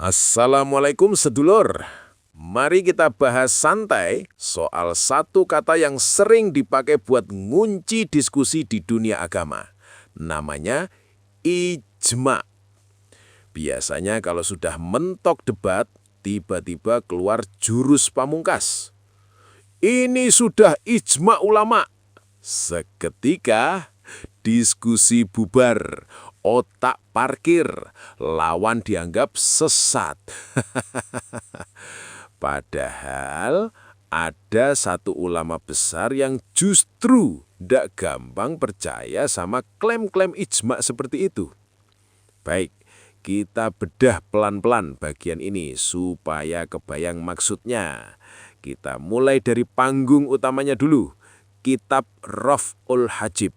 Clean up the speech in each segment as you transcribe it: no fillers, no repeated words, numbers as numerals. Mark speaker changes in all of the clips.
Speaker 1: Assalamualaikum sedulur. Mari kita bahas santai soal satu kata yang sering dipakai buat ngunci diskusi di dunia agama. Namanya ijma. Biasanya kalau sudah mentok debat, tiba-tiba keluar jurus pamungkas. Ini sudah ijma ulama. Seketika diskusi bubar, otak parkir, lawan dianggap sesat. Padahal ada satu ulama besar yang justru tidak gampang percaya sama klaim-klaim ijma seperti itu. Baik, kita bedah pelan-pelan bagian ini supaya kebayang maksudnya. Kita mulai dari panggung utamanya dulu, Kitab Raf'ul Hajib.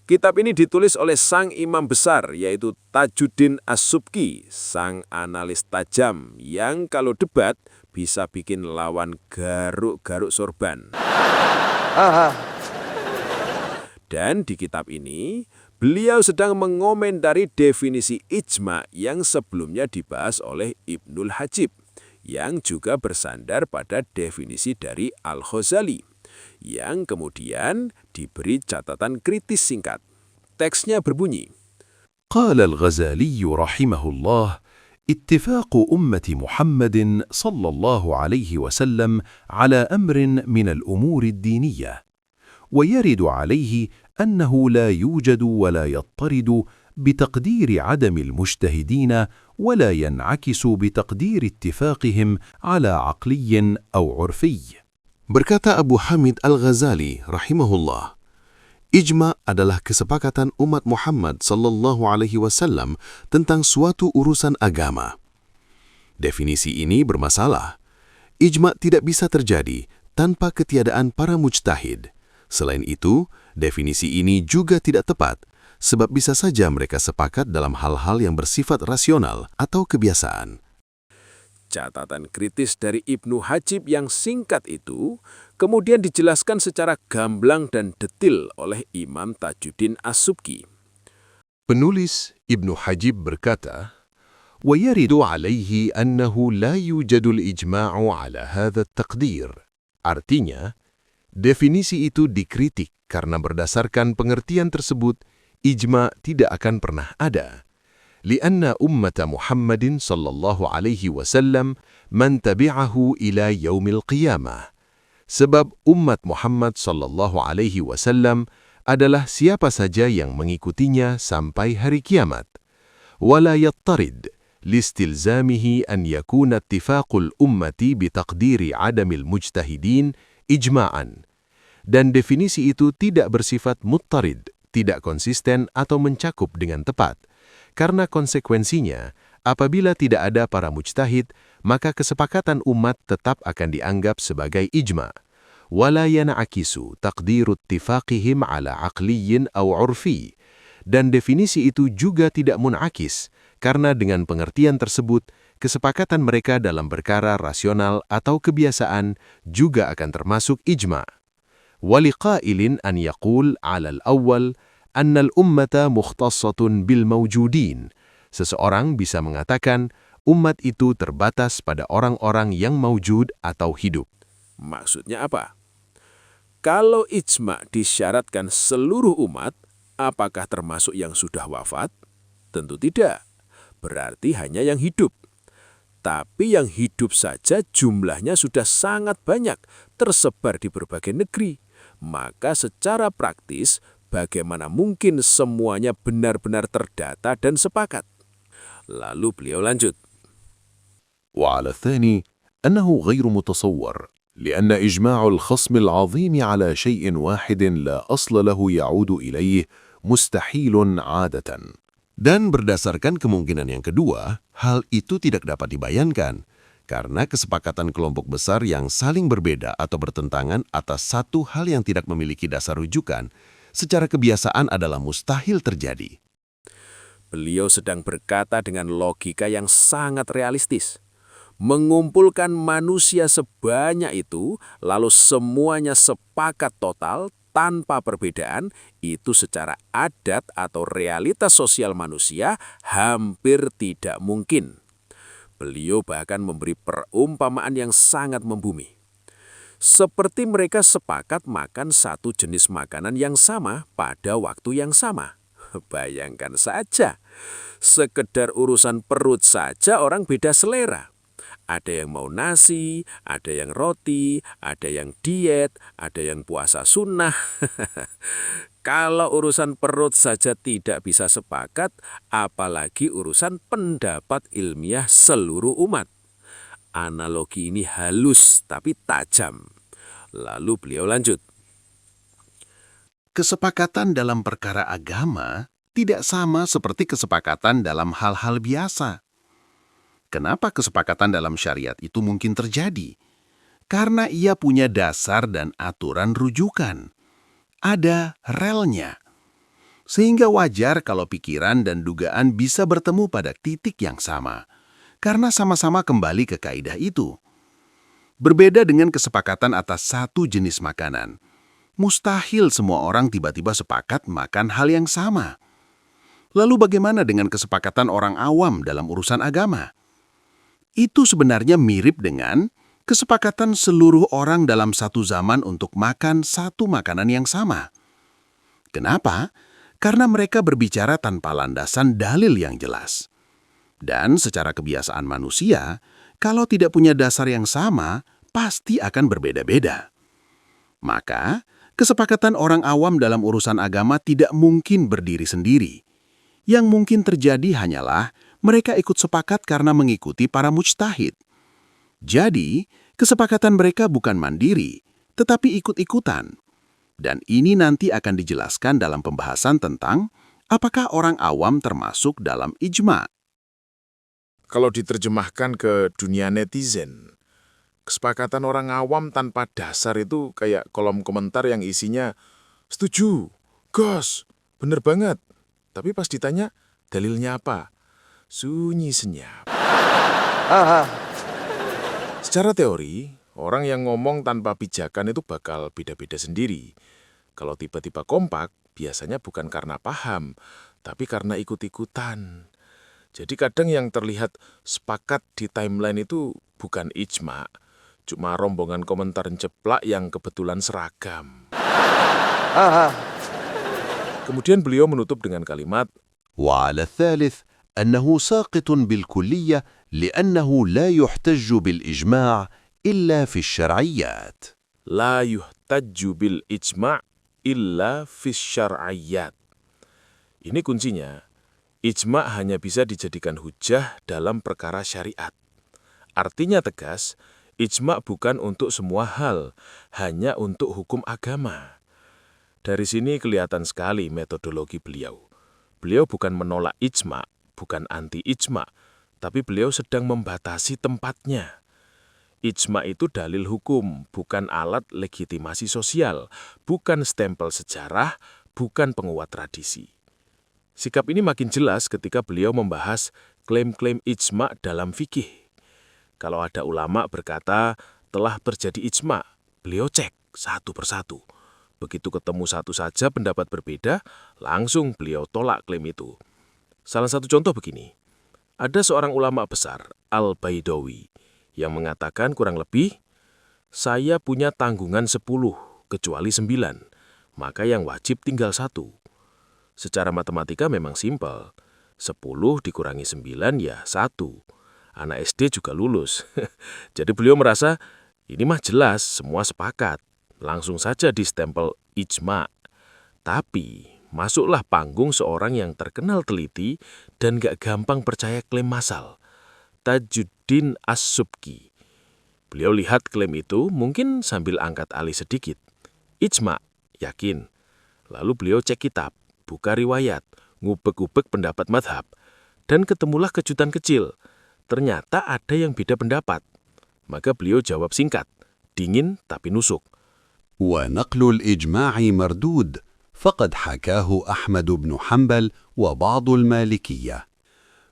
Speaker 1: Kitab ini ditulis oleh sang imam besar, yaitu Tajuddin As-Subki, sang analis tajam yang kalau debat bisa bikin lawan garuk-garuk sorban. Dan di kitab ini, beliau sedang mengomentari definisi ijma yang sebelumnya dibahas oleh Ibnul Hajib, yang juga bersandar pada definisi dari Al-Ghazali, yang kemudian diberi catatan kritis singkat. Teksnya berbunyi,
Speaker 2: قال الغزالي رحمه الله اتفاق أمة محمد صلى الله عليه وسلم على أمر من الأمور الدينية ويرد عليه أنه لا يوجد ولا يضطرد بتقدير عدم المجتهدين ولا ينعكس بتقدير اتفاقهم على عقلي أو عرفي.
Speaker 3: Berkata Abu Hamid Al-Ghazali rahimahullah, ijma adalah kesepakatan umat Muhammad sallallahu alaihi wasallam tentang suatu urusan agama. Definisi ini bermasalah. Ijma tidak bisa terjadi tanpa ketiadaan para mujtahid. Selain itu, definisi ini juga tidak tepat, sebab bisa saja mereka sepakat dalam hal-hal yang bersifat rasional atau kebiasaan.
Speaker 1: Catatan kritis dari Ibnu Hajib yang singkat itu kemudian dijelaskan secara gamblang dan detil oleh Imam Tajuddin As-Subki.
Speaker 3: Penulis Ibnu Hajib berkata, وَيَرِدُ عَلَيْهِ أَنَّهُ لَا يُوجَدُ الْإِجْمَاعُ عَلَى هَذَا التَّقْدِيرِ. Artinya, definisi itu dikritik karena berdasarkan pengertian tersebut, ijma tidak akan pernah ada. لأن أمة محمد صلى الله عليه وسلم من تبعه إلى يوم القيامة. Sebab umat Muhammad sallallahu alaihi wasallam adalah siapa saja yang mengikutinya sampai hari kiamat. ولا يضطرد لاستلزامه أن يكون اتفاق الأمة بتقدير عدم المجتهدين إجماعا. Dan definisi itu tidak bersifat muttarid, tidak konsisten atau mencakup dengan tepat. Karena konsekuensinya, apabila tidak ada para mujtahid, maka kesepakatan umat tetap akan dianggap sebagai ijma. Wala yan'akisu taqdiru ittifaqihim ala aqliyyin aw 'urfi. Dan definisi itu juga tidak munakis, karena dengan pengertian tersebut, kesepakatan mereka dalam perkara rasional atau kebiasaan juga akan termasuk ijma. Waliqailin an yaqul 'ala al-awwal annal ummata mukhtassatun bil mawjudin. Seseorang bisa mengatakan umat itu terbatas pada orang-orang yang maujud atau hidup.
Speaker 1: Maksudnya apa? Kalau ijma disyaratkan seluruh umat, apakah termasuk yang sudah wafat? Tentu tidak. Berarti hanya yang hidup. Tapi yang hidup saja jumlahnya sudah sangat banyak, tersebar di berbagai negeri. Maka secara praktis, bagaimana mungkin semuanya benar-benar terdata dan sepakat? Lalu beliau lanjut.
Speaker 2: وعلى الثاني أنه غير متصور لأن إجماع الخصم العظيم على شيء واحد لا أصل له يعود إليه مستحيل عادة.
Speaker 3: Dan berdasarkan kemungkinan yang kedua, hal itu tidak dapat dibayangkan, karena kesepakatan kelompok besar yang saling berbeda atau bertentangan atas satu hal yang tidak memiliki dasar rujukan, secara kebiasaan adalah mustahil terjadi.
Speaker 1: Beliau sedang berkata dengan logika yang sangat realistis. Mengumpulkan manusia sebanyak itu, lalu semuanya sepakat total tanpa perbedaan, itu secara adat atau realitas sosial manusia hampir tidak mungkin. Beliau bahkan memberi perumpamaan yang sangat membumi. Seperti mereka sepakat makan satu jenis makanan yang sama pada waktu yang sama. Bayangkan saja, sekedar urusan perut saja orang beda selera. Ada yang mau nasi, ada yang roti, ada yang diet, ada yang puasa sunnah. Kalau urusan perut saja tidak bisa sepakat, apalagi urusan pendapat ilmiah seluruh umat. Analogi ini halus tapi tajam. Lalu beliau lanjut.
Speaker 4: Kesepakatan dalam perkara agama tidak sama seperti kesepakatan dalam hal-hal biasa. Kenapa kesepakatan dalam syariat itu mungkin terjadi? Karena ia punya dasar dan aturan rujukan. Ada relnya. Sehingga wajar kalau pikiran dan dugaan bisa bertemu pada titik yang sama. Karena sama-sama kembali ke kaidah itu. Berbeda dengan kesepakatan atas satu jenis makanan. Mustahil semua orang tiba-tiba sepakat makan hal yang sama. Lalu bagaimana dengan kesepakatan orang awam dalam urusan agama? Itu sebenarnya mirip dengan kesepakatan seluruh orang dalam satu zaman untuk makan satu makanan yang sama. Kenapa? Karena mereka berbicara tanpa landasan dalil yang jelas. Dan secara kebiasaan manusia, kalau tidak punya dasar yang sama, pasti akan berbeda-beda. Maka, kesepakatan orang awam dalam urusan agama tidak mungkin berdiri sendiri. Yang mungkin terjadi hanyalah mereka ikut sepakat karena mengikuti para mujtahid. Jadi, kesepakatan mereka bukan mandiri, tetapi ikut-ikutan. Dan ini nanti akan dijelaskan dalam pembahasan tentang apakah orang awam termasuk dalam ijma'.
Speaker 5: Kalau diterjemahkan ke dunia netizen, kesepakatan orang awam tanpa dasar itu kayak kolom komentar yang isinya setuju, gas, bener banget. Tapi pas ditanya, dalilnya apa? Sunyi senyap. Secara teori, orang yang ngomong tanpa pijakan itu bakal beda-beda sendiri. Kalau tiba-tiba kompak, biasanya bukan karena paham, tapi karena ikut-ikutan. Jadi kadang yang terlihat sepakat di timeline itu bukan ijma', cuma rombongan komentar jeplak yang kebetulan seragam. Kemudian beliau menutup dengan kalimat,
Speaker 2: وعلى الثالث أنه ساقط بالكلية لأنه لا يحتج بالإجماع إلا في الشرعيات.
Speaker 5: La yuhtajju bil ijma' illa fis syar'iyat. Ini kuncinya. Ijma' hanya bisa dijadikan hujah dalam perkara syariat. Artinya tegas, ijma' bukan untuk semua hal, hanya untuk hukum agama. Dari sini kelihatan sekali metodologi beliau. Beliau bukan menolak ijma', bukan anti-ijma', tapi beliau sedang membatasi tempatnya. Ijma' itu dalil hukum, bukan alat legitimasi sosial, bukan stempel sejarah, bukan penguat tradisi. Sikap ini makin jelas ketika beliau membahas klaim-klaim ijma' dalam fikih. Kalau ada ulama berkata telah terjadi ijma', beliau cek satu persatu. Begitu ketemu satu saja pendapat berbeda, langsung beliau tolak klaim itu. Salah satu contoh begini. Ada seorang ulama besar, Al-Baidawi, yang mengatakan kurang lebih, saya punya tanggungan 10, kecuali 9, maka yang wajib tinggal 1. Secara matematika memang simpel. 10 dikurangi 9 ya 1. Anak SD juga lulus. Jadi beliau merasa, ini mah jelas semua sepakat. Langsung saja distempel ijma'. Tapi, masuklah panggung seorang yang terkenal teliti dan gak gampang percaya klaim massal. Tajuddin As-Subki. Beliau lihat klaim itu mungkin sambil angkat alis sedikit. Ijma', yakin. Lalu beliau cek kitab, buka riwayat, ngubek-ngubek pendapat madhab, dan ketemulah kejutan kecil. Ternyata ada yang beda pendapat. Maka beliau jawab singkat, dingin tapi nusuk.
Speaker 2: ونقل الإجماع مردود فقد حكاه أحمد بن حنبل وبعض المالكية.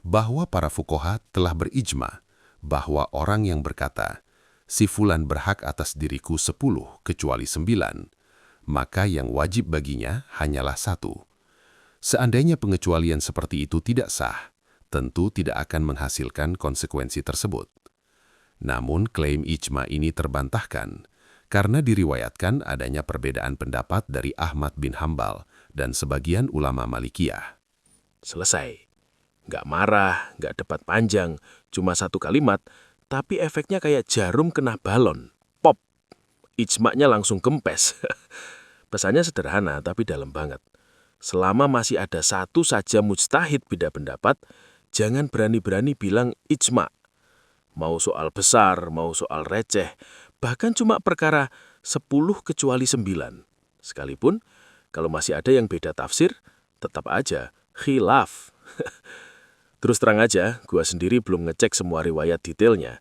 Speaker 2: Bahwa para fuqaha telah berijma bahwa orang yang berkata, si fulan berhak atas diriku 10 kecuali 9, maka yang wajib baginya hanyalah 1. Seandainya pengecualian seperti itu tidak sah, tentu tidak akan menghasilkan konsekuensi tersebut. Namun klaim ijma ini terbantahkan karena diriwayatkan adanya perbedaan pendapat dari Ahmad bin Hambal dan sebagian ulama Malikiyah.
Speaker 5: Selesai. Nggak marah, nggak debat panjang, cuma satu kalimat, tapi efeknya kayak jarum kena balon. Pop. Ijma'nya langsung kempes. Pesannya sederhana tapi dalam banget. Selama masih ada satu saja mujtahid beda pendapat, jangan berani-berani bilang ijma'. Mau soal besar, mau soal receh, bahkan cuma perkara 10 kecuali 9. Sekalipun, kalau masih ada yang beda tafsir, tetap aja khilaf. Terus terang aja, gua sendiri belum ngecek semua riwayat detailnya.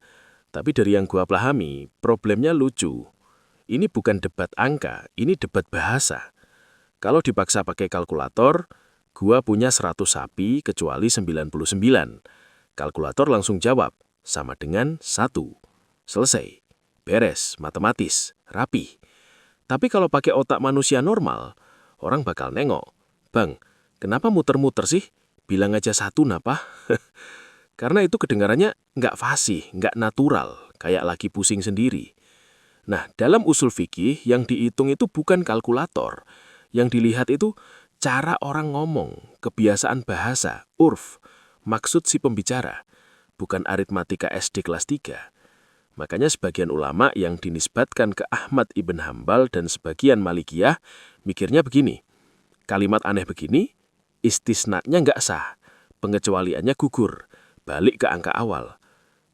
Speaker 5: Tapi dari yang gua pahami, problemnya lucu. Ini bukan debat angka, ini debat bahasa. Kalau dipaksa pakai kalkulator, gua punya 100 sapi kecuali 99. Kalkulator langsung jawab, sama dengan 1. Selesai. Beres, matematis, rapi. Tapi kalau pakai otak manusia normal, orang bakal nengok. Bang, kenapa muter-muter sih? Bilang aja 1 napa? Karena itu kedengarannya nggak fasih, nggak natural, kayak lagi pusing sendiri. Nah, dalam usul fikih yang dihitung itu bukan kalkulator. Yang dilihat itu cara orang ngomong, kebiasaan bahasa, urf, maksud si pembicara. Bukan aritmatika SD kelas 3. Makanya sebagian ulama yang dinisbatkan ke Ahmad ibn Hambal dan sebagian Malikiyah mikirnya begini. Kalimat aneh begini, istisnanya nggak sah, pengecualiannya gugur, balik ke angka awal.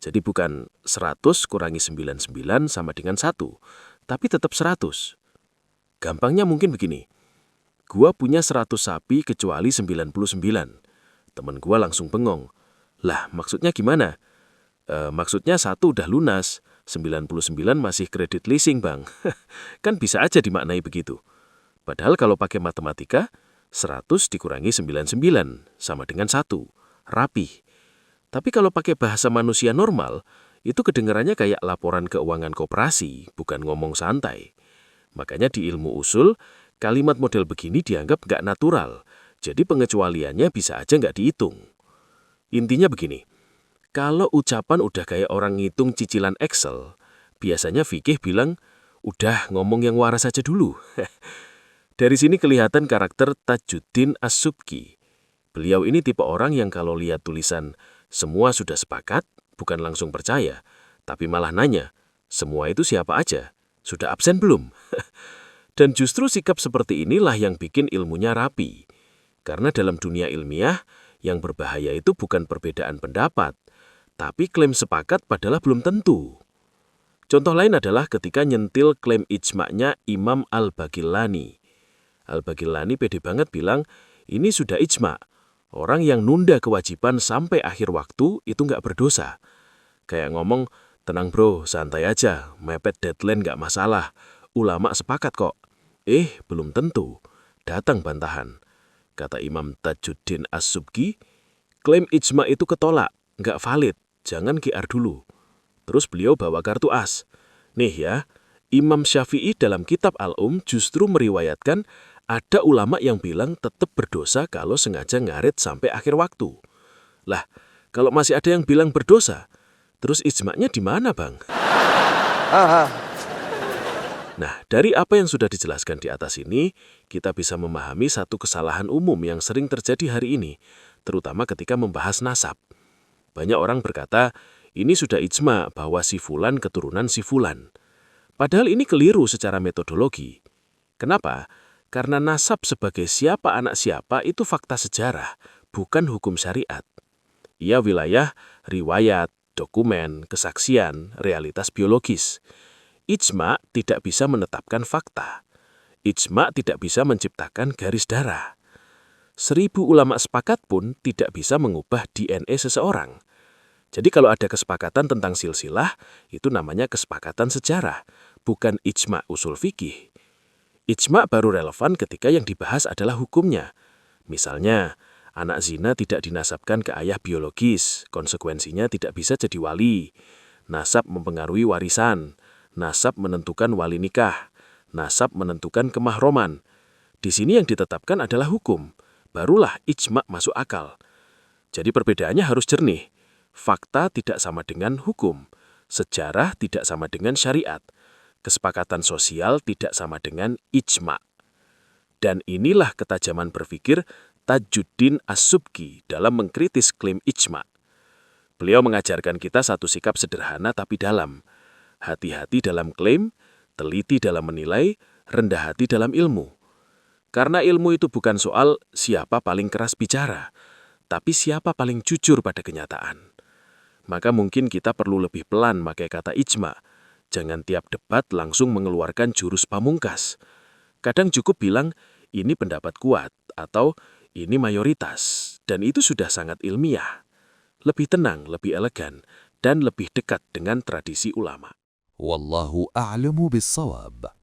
Speaker 5: Jadi bukan 100 kurangi 99 sama dengan 1, tapi tetap 100. Gampangnya mungkin begini, gua punya 100 sapi kecuali 99. Temen gua langsung bengong. Lah maksudnya gimana? Maksudnya 1 udah lunas, 99 masih kredit leasing bang. Kan bisa aja dimaknai begitu. Padahal kalau pakai matematika, 100 dikurangi 99 sama dengan 1. Rapi. Tapi kalau pakai bahasa manusia normal, itu kedengarannya kayak laporan keuangan koperasi, bukan ngomong santai. Makanya di ilmu usul, kalimat model begini dianggap nggak natural. Jadi pengecualiannya bisa aja nggak dihitung. Intinya begini, kalau ucapan udah kayak orang ngitung cicilan Excel, biasanya fikih bilang, udah ngomong yang waras aja dulu. Dari sini kelihatan karakter Tajuddin As-Subki. Beliau ini tipe orang yang kalau lihat tulisan semua sudah sepakat, bukan langsung percaya, tapi malah nanya, semua itu siapa aja? Sudah absen belum? Dan justru sikap seperti inilah yang bikin ilmunya rapi. Karena dalam dunia ilmiah, yang berbahaya itu bukan perbedaan pendapat, tapi klaim sepakat padahal belum tentu. Contoh lain adalah ketika nyentil klaim ijma'nya Imam Al-Baqillani. Al-Baqillani pede banget bilang, ini sudah ijma'. Orang yang nunda kewajiban sampai akhir waktu itu nggak berdosa. Kayak ngomong, tenang bro, santai aja, mepet deadline nggak masalah. Ulama sepakat kok. Belum tentu. Datang bantahan. Kata Imam Tajuddin As-Subki, klaim ijma' itu ketolak, nggak valid, jangan GR dulu. Terus beliau bawa kartu as. Nih ya, Imam Syafi'i dalam kitab justru meriwayatkan ada ulama yang bilang tetap berdosa kalau sengaja ngarit sampai akhir waktu. Lah, kalau masih ada yang bilang berdosa, terus ijma'nya di mana, Bang? Nah, dari apa yang sudah dijelaskan di atas ini, kita bisa memahami satu kesalahan umum yang sering terjadi hari ini, terutama ketika membahas nasab. Banyak orang berkata, ini sudah ijma' bahwa si fulan keturunan si fulan. Padahal ini keliru secara metodologi. Kenapa? Karena nasab sebagai siapa anak siapa itu fakta sejarah, bukan hukum syariat. Ia wilayah, riwayat, dokumen, kesaksian, realitas biologis. Ijma' tidak bisa menetapkan fakta. Ijma' tidak bisa menciptakan garis darah. 1000 ulama sepakat pun tidak bisa mengubah DNA seseorang. Jadi kalau ada kesepakatan tentang silsilah, itu namanya kesepakatan sejarah, bukan ijma' usul fikih. Ijma' baru relevan ketika yang dibahas adalah hukumnya. Misalnya, anak zina tidak dinasabkan ke ayah biologis, konsekuensinya tidak bisa jadi wali. Nasab mempengaruhi warisan. Nasab menentukan wali nikah. Nasab menentukan kemahroman. Di sini yang ditetapkan adalah hukum. Barulah ijma' masuk akal. Jadi perbedaannya harus jernih. Fakta tidak sama dengan hukum. Sejarah tidak sama dengan syariat. Kesepakatan sosial tidak sama dengan ijma'. Dan inilah ketajaman berpikir Tajuddin As-Subki dalam mengkritis klaim ijma'. Beliau mengajarkan kita satu sikap sederhana tapi dalam. Hati-hati dalam klaim, teliti dalam menilai, rendah hati dalam ilmu. Karena ilmu itu bukan soal siapa paling keras bicara, tapi siapa paling jujur pada kenyataan. Maka mungkin kita perlu lebih pelan pakai kata ijma'. Jangan tiap debat langsung mengeluarkan jurus pamungkas. Kadang cukup bilang, ini pendapat kuat, atau ini mayoritas, dan itu sudah sangat ilmiah. Lebih tenang, lebih elegan, dan lebih dekat dengan tradisi ulama.
Speaker 6: والله أعلم بالصواب.